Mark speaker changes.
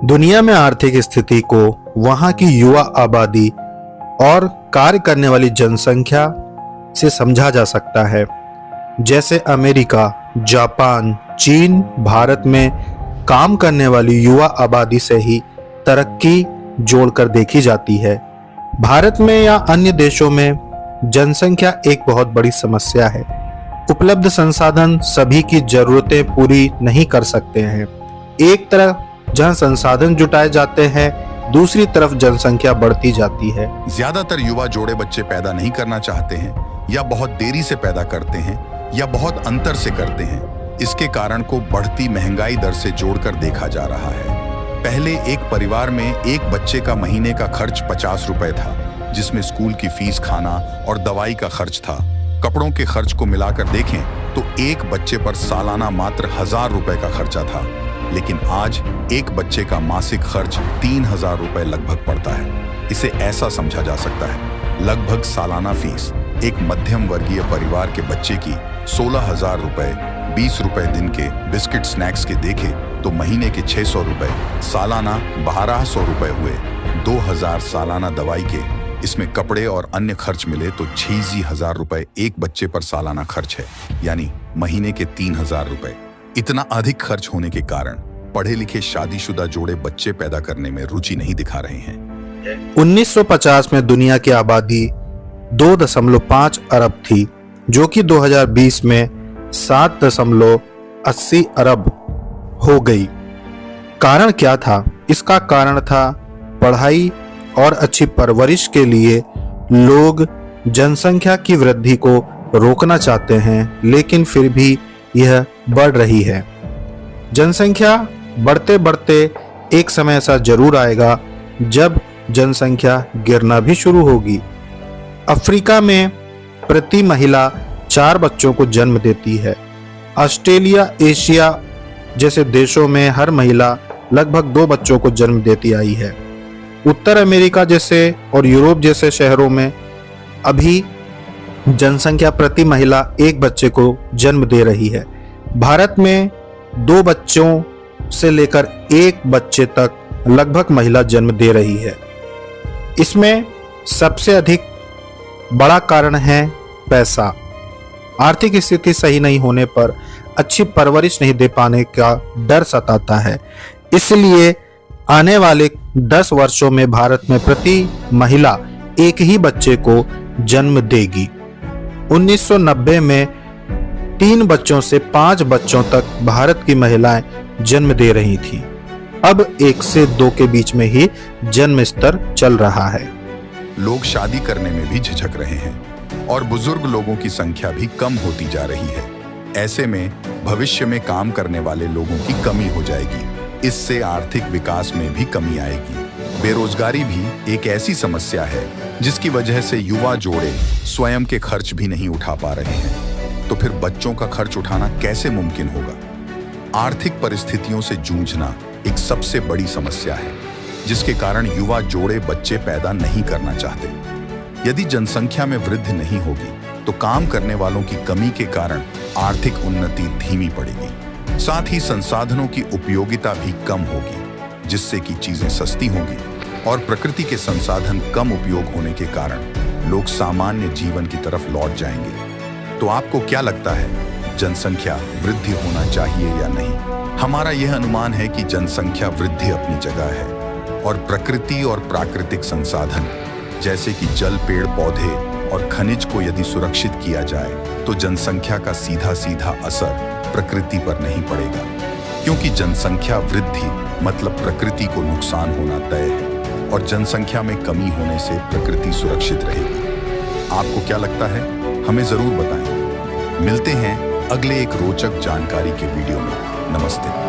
Speaker 1: दुनिया में आर्थिक स्थिति को वहां की युवा आबादी और कार्य करने वाली जनसंख्या से समझा जा सकता है। जैसे अमेरिका, जापान, चीन, भारत में काम करने वाली युवा आबादी से ही तरक्की जोड़कर देखी जाती है। भारत में या अन्य देशों में जनसंख्या एक बहुत बड़ी समस्या है। उपलब्ध संसाधन सभी की जरूरतें पूरी नहीं कर सकते हैं। एक तरफ जहां संसाधन जुटाए जाते हैं, दूसरी तरफ जनसंख्या बढ़ती जाती है।
Speaker 2: ज्यादातर युवा जोड़े बच्चे पैदा नहीं करना चाहते हैं, या बहुत देरी से पैदा करते हैं, या बहुत अंतर से करते हैं। इसके कारण को बढ़ती महंगाई दर से जोड़कर देखा जा रहा है। पहले एक परिवार में एक बच्चे का महीने का खर्च 50 रुपए था, जिसमें स्कूल की फीस, खाना और दवाई का खर्च था। कपड़ों के खर्च को मिलाकर देखें तो एक बच्चे पर सालाना मात्र 1000 रुपए का खर्चा था। लेकिन आज एक बच्चे का मासिक खर्च 3000 रुपए लगभग पड़ता है। इसे ऐसा समझा जा सकता है, लगभग सालाना फीस एक मध्यम वर्गीय परिवार के बच्चे की 16,000 रुपए, 20 रुपए दिन के बिस्किट स्नैक्स के देखे तो महीने के 600 रुपए, सालाना 1200 रुपए हुए। 2000 सालाना दवाई के, इसमें कपड़े और अन्य खर्च मिले तो 6000 रुपए एक बच्चे पर सालाना खर्च है, यानी महीने के 3000 रुपए। इतना अधिक खर्च होने के कारण पढ़े लिखे शादीशुदा जोड़े बच्चे पैदा करने में रुचि नहीं दिखा रहे हैं।
Speaker 1: 1950 में दुनिया की आबादी 2.5 अरब थी, जो कि 2020 में 7.80 अरब हो गई। कारण क्या था? इसका कारण था पढ़ाई और अच्छी परवरिश के लिए लोग जनसंख्या की वृद्धि को रोकना चाहते हैं, लेकिन फिर भी यह बढ़ रही है। जनसंख्या बढ़ते बढ़ते एक समय ऐसा जरूर आएगा जब जनसंख्या गिरना भी शुरू होगी। अफ्रीका में प्रति महिला 4 बच्चों को जन्म देती है। ऑस्ट्रेलिया, एशिया जैसे देशों में हर महिला लगभग 2 बच्चों को जन्म देती आई है। उत्तर अमेरिका जैसे और यूरोप जैसे शहरों में अभी जनसंख्या प्रति महिला 1 बच्चे को जन्म दे रही है। भारत में 2 बच्चों से लेकर 1 बच्चे तक लगभग महिला जन्म दे रही है। इसमें सबसे अधिक बड़ा कारण है पैसा। आर्थिक स्थिति सही नहीं होने पर अच्छी परवरिश नहीं दे पाने का डर सताता है। इसलिए आने वाले 10 वर्षों में भारत में प्रति महिला 1 ही बच्चे को जन्म देगी। 1990 में 3 बच्चों से 5 बच्चों तक भारत की महिलाएं जन्म दे रही थीं। अब 1 से 2 के बीच में ही जन्म स्तर चल रहा है।
Speaker 2: लोग शादी करने में भी झिझक रहे हैं और बुजुर्ग लोगों की संख्या भी कम होती जा रही है। ऐसे में भविष्य में काम करने वाले लोगों की कमी हो जाएगी। इससे आर्थिक विकास में भी कमी आएगी। बेरोजगारी भी एक ऐसी समस्या है जिसकी वजह से युवा जोड़े स्वयं के खर्च भी नहीं उठा पा रहे हैं। तो फिर बच्चों का खर्च उठाना कैसे मुमकिन होगा? आर्थिक परिस्थितियों से जूझना एक सबसे बड़ी समस्या है, जिसके कारण युवा जोड़े बच्चे पैदा नहीं करना चाहते। यदि जनसंख्या में वृद्धि नहीं होगी तो काम करने वालों की कमी के कारण आर्थिक उन्नति धीमी पड़ेगी। साथ ही संसाधनों की उपयोगिता भी कम होगी, जिससे कि चीजें सस्ती होंगी और प्रकृति के संसाधन कम उपयोग होने के कारण लोग सामान्य जीवन की तरफ लौट जाएंगे। तो आपको क्या लगता है, जनसंख्या वृद्धि होना चाहिए या नहीं? हमारा यह अनुमान है कि जनसंख्या वृद्धि अपनी जगह है और प्रकृति और प्राकृतिक संसाधन जैसे कि जल, पेड़, पौधे और खनिज को यदि सुरक्षित किया जाए तो जनसंख्या का सीधा सीधा असर प्रकृति पर नहीं पड़ेगा, क्योंकि जनसंख्या वृद्धि मतलब प्रकृति को नुकसान होना तय है और जनसंख्या में कमी होने से प्रकृति सुरक्षित रहेगी। आपको क्या लगता है? हमें जरूर बताएं। मिलते हैं अगले एक रोचक जानकारी के वीडियो में। नमस्ते।